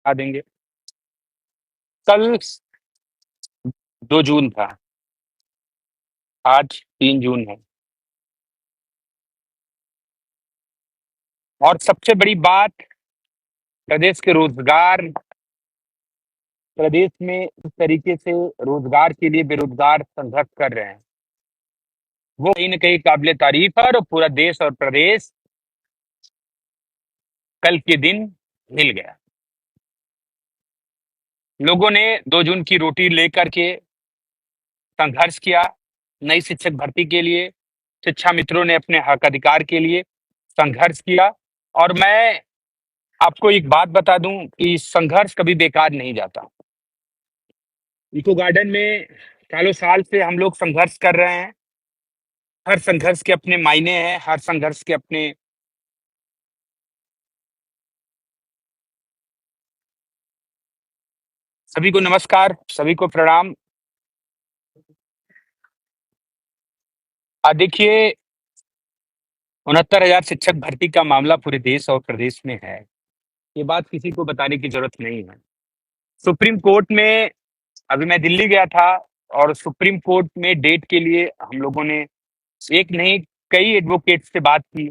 बता देंगे। कल 2 जून था, आज 3 जून है। और सबसे बड़ी बात, प्रदेश के रोजगार, प्रदेश में इस तरीके से रोजगार के लिए बेरोजगार संघर्ष कर रहे हैं, वो कहीं न कहीं काबिले तारीफ है। और पूरा देश और प्रदेश कल के दिन हिल गया। लोगों ने 2 जून की रोटी लेकर के संघर्ष किया, नई शिक्षक भर्ती के लिए, शिक्षा मित्रों ने अपने हक अधिकार के लिए संघर्ष किया। और मैं आपको एक बात बता दूं कि संघर्ष कभी बेकार नहीं जाता। इको गार्डन में सालों साल से हम लोग संघर्ष कर रहे हैं। हर संघर्ष के अपने मायने हैं, हर संघर्ष के अपने। सभी को नमस्कार, सभी को प्रणाम। देखिए, 69,000 शिक्षक भर्ती का मामला पूरे देश और प्रदेश में है। ये बात किसी को बताने की जरूरत नहीं है। सुप्रीम कोर्ट में अभी मैं दिल्ली गया था, और सुप्रीम कोर्ट में डेट के लिए हम लोगों ने एक नहीं, कई एडवोकेट से बात की।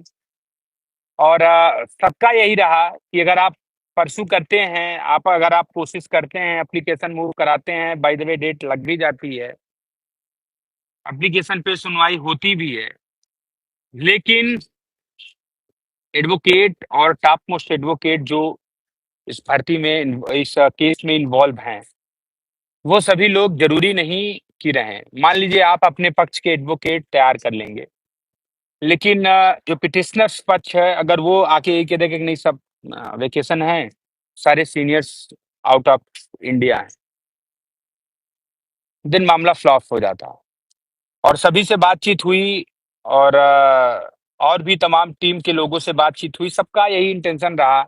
और सबका यही रहा कि अगर आप परसू करते हैं, अगर आप कोशिश करते हैं, एप्लीकेशन मूव कराते हैं, बाय द वे डेट लग भी जाती है, एप्लीकेशन पे सुनवाई होती भी है, लेकिन एडवोकेट और टॉप मोस्ट एडवोकेट जो इस भर्ती में, इस केस में इन्वॉल्व हैं, वो सभी लोग जरूरी नहीं कि रहें। मान लीजिए आप अपने पक्ष के एडवोकेट तैयार कर लेंगे, लेकिन जो पिटिशनर्स पक्ष है, अगर वो आके ये कह दे कि नहीं सब वेकेशन है, सारे सीनियर्स आउट ऑफ इंडिया हैं, देन मामला फ्लॉप हो जाता। और सभी से बातचीत हुई, और और भी तमाम टीम के लोगों से बातचीत हुई, सबका यही इंटेंशन रहा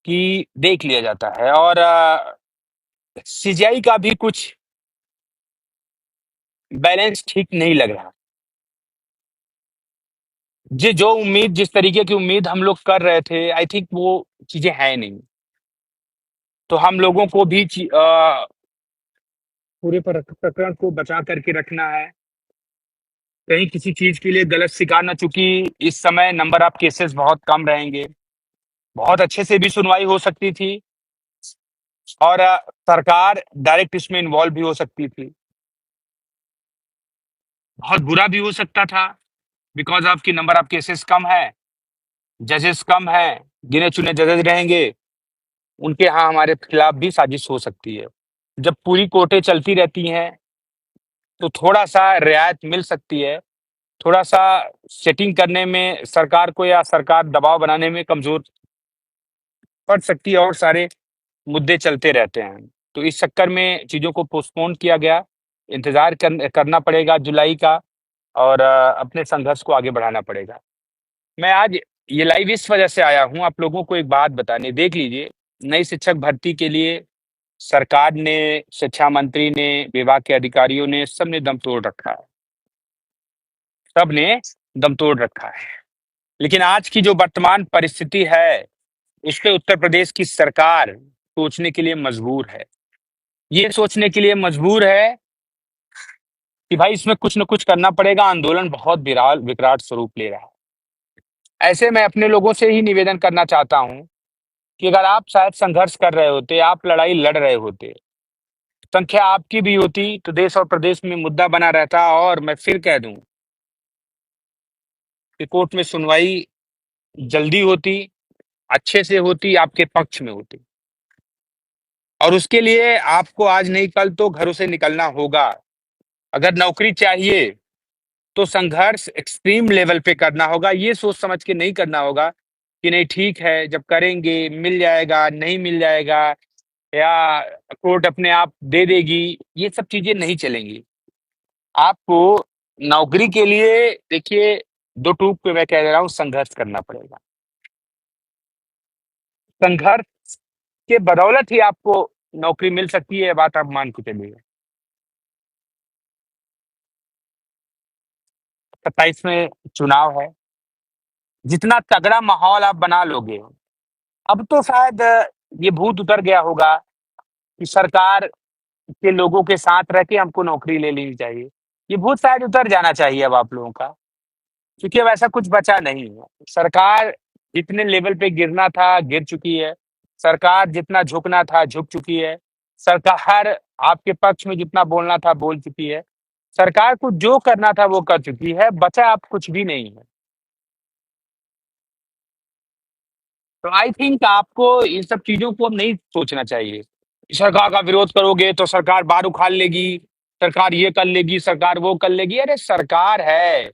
कि देख लिया जाता है। और सीजीआई का भी कुछ बैलेंस ठीक नहीं लग रहा। जो उम्मीद, जिस तरीके की उम्मीद हम लोग कर रहे थे, आई थिंक वो चीजें हैं नहीं। तो हम लोगों को भी पूरे प्रकरण को बचा करके रखना है, कहीं किसी चीज के लिए गलत शिकार न, चूंकि इस समय नंबर ऑफ केसेस बहुत कम रहेंगे, बहुत अच्छे से भी सुनवाई हो सकती थी, और सरकार डायरेक्ट इसमें इन्वॉल्व भी हो सकती थी। बहुत बुरा भी हो सकता था, बिकॉज ऑफ की नंबर ऑफ केसेस कम है, जजेस कम है, गिने चुने जजेस रहेंगे, उनके यहाँ हमारे खिलाफ भी साजिश हो सकती है। जब पूरी कोर्टें चलती रहती हैं, तो थोड़ा सा रियायत मिल सकती है, थोड़ा सा सेटिंग करने में सरकार को, या सरकार दबाव बनाने में कमजोर पड़ सकती है, और सारे मुद्दे चलते रहते हैं। तो इस चक्कर में चीजों को पोस्टपोन किया गया। इंतजार करना पड़ेगा जुलाई का, और अपने संघर्ष को आगे बढ़ाना पड़ेगा। मैं आज ये लाइव इस वजह से आया हूं, आप लोगों को एक बात बताने। देख लीजिए, नई शिक्षक भर्ती के लिए सरकार ने, शिक्षा मंत्री ने, विभाग के अधिकारियों ने, सबने दम तोड़ रखा है, सबने दम तोड़ रखा है। लेकिन आज की जो वर्तमान परिस्थिति है, उस पे उत्तर प्रदेश की सरकार सोचने के लिए मजबूर है। ये सोचने के लिए मजबूर है कि भाई इसमें कुछ न कुछ करना पड़ेगा। आंदोलन बहुत विराल विकराल स्वरूप ले रहा है। ऐसे में अपने लोगों से ही निवेदन करना चाहता हूं कि अगर आप शायद संघर्ष कर रहे होते, आप लड़ाई लड़ रहे होते, संख्या आपकी भी होती, तो देश और प्रदेश में मुद्दा बना रहता। और मैं फिर कह दूं कि कोर्ट में सुनवाई जल्दी होती, अच्छे से होती, आपके पक्ष में होती। और उसके लिए आपको आज नहीं कल तो घरों से निकलना होगा। अगर नौकरी चाहिए, तो संघर्ष एक्सट्रीम लेवल पे करना होगा। ये सोच समझ के नहीं करना होगा कि नहीं ठीक है, जब करेंगे मिल जाएगा, नहीं मिल जाएगा, या कोर्ट अपने आप दे देगी। ये सब चीजें नहीं चलेंगी। आपको नौकरी के लिए, देखिए, दो टूक पे मैं कह रहा हूँ, संघर्ष करना पड़ेगा। संघर्ष के बदौलत ही आपको नौकरी मिल सकती है, ये बात आप मान के चलिए। 27 में चुनाव है, जितना तगड़ा माहौल आप बना लोगे, अब तो शायद ये भूत उतर गया होगा कि सरकार के लोगों के साथ रह के हमको नौकरी ले लेनी चाहिए। ये भूत शायद उतर जाना चाहिए अब आप लोगों का, क्योंकि अब ऐसा कुछ बचा नहीं है। सरकार जितने लेवल पे गिरना था, गिर चुकी है। सरकार जितना झुकना था, झुक चुकी है। सरकार आपके पक्ष में जितना बोलना था, बोल चुकी है। सरकार को जो करना था, वो कर चुकी है। बचा अब कुछ भी नहीं है। तो आई थिंक आपको इन सब चीज़ों को अब नहीं सोचना चाहिए। सरकार का विरोध करोगे तो सरकार बार उखाड़ लेगी, सरकार ये कर लेगी, सरकार वो कर लेगी। अरे सरकार है,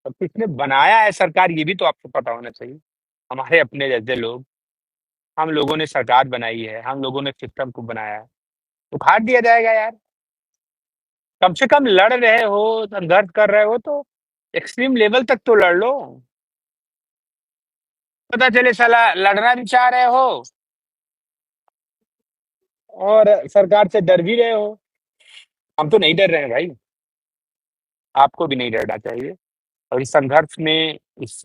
अब किसने बनाया है सरकार, ये भी तो आपको पता होना चाहिए। हमारे अपने जैसे लोग, हम लोगों ने सरकार बनाई है, हम लोगों ने सिस्टम को बनाया है। उखाड़ दिया जाएगा यार? कम से कम लड़ रहे हो, संघर्ष कर रहे हो तो एक्सट्रीम लेवल तक तो लड़ लो। पता चले साला लड़ना भी चाह रहे हो और सरकार से डर भी रहे हो। हम तो नहीं डर रहे हैं भाई, आपको भी नहीं डरना चाहिए। और इस संघर्ष में, इस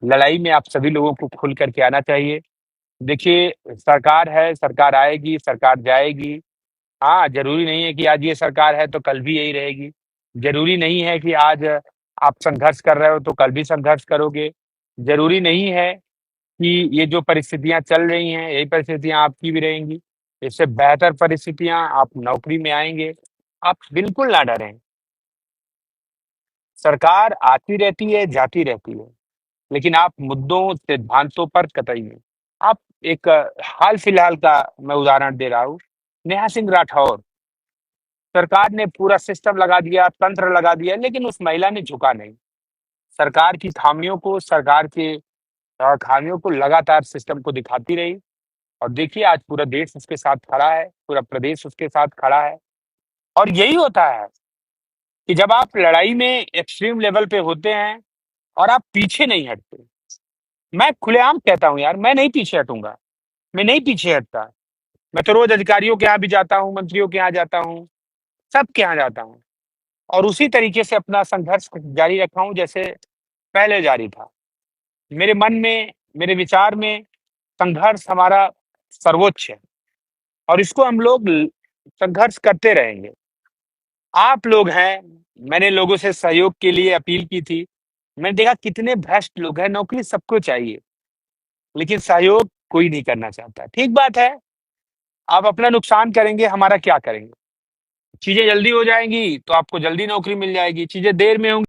लड़ाई में आप सभी लोगों को खुल करके आना चाहिए। देखिए, सरकार है, सरकार आएगी, सरकार जाएगी। हाँ, ज़रूरी नहीं है कि आज ये सरकार है तो कल भी यही रहेगी। ज़रूरी नहीं है कि आज आप संघर्ष कर रहे हो तो कल भी संघर्ष करोगे। ज़रूरी नहीं है कि ये जो परिस्थितियाँ चल रही हैं, यही परिस्थितियाँ आपकी भी रहेंगी। इससे बेहतर परिस्थितियाँ आप नौकरी में आएँगे। आप बिल्कुल ना डरें। सरकार आती रहती है, जाती रहती है, लेकिन आप मुद्दों, सिद्धांतों पर कतई नहीं। आप एक हाल-फिलहाल का मैं उदाहरण दे रहा हूँ, नेहा सिंह राठौर। सरकार ने पूरा सिस्टम लगा दिया, तंत्र लगा दिया, लेकिन उस महिला ने झुका नहीं। सरकार की खामियों को, सरकार के खामियों को लगातार सिस्टम को दिखाती रही और देखिए आज पूरा देश उसके साथ खड़ा है, पूरा प्रदेश उसके साथ खड़ा है। और यही होता है कि जब आप लड़ाई में एक्सट्रीम लेवल पे होते हैं और आप पीछे नहीं हटते। मैं खुलेआम कहता हूँ यार, मैं नहीं पीछे हटूँगा, मैं नहीं पीछे हटता। मैं तो रोज़ अधिकारियों के यहाँ भी जाता हूँ, मंत्रियों के यहाँ जाता हूँ, सबके यहाँ जाता हूँ और उसी तरीके से अपना संघर्ष जारी रखा हूँ जैसे पहले जारी था। मेरे मन में, मेरे विचार में संघर्ष हमारा सर्वोच्च है और इसको हम लोग संघर्ष करते रहेंगे। आप लोग हैं, मैंने लोगों से सहयोग के लिए अपील की थी। मैंने देखा कितने भ्रष्ट लोग हैं, नौकरी सबको चाहिए, लेकिन सहयोग कोई नहीं करना चाहता। ठीक बात है, आप अपना नुकसान करेंगे, हमारा क्या करेंगे? चीज़ें जल्दी हो जाएँगी, तो आपको जल्दी नौकरी मिल जाएगी, चीज़ें देर में होंगी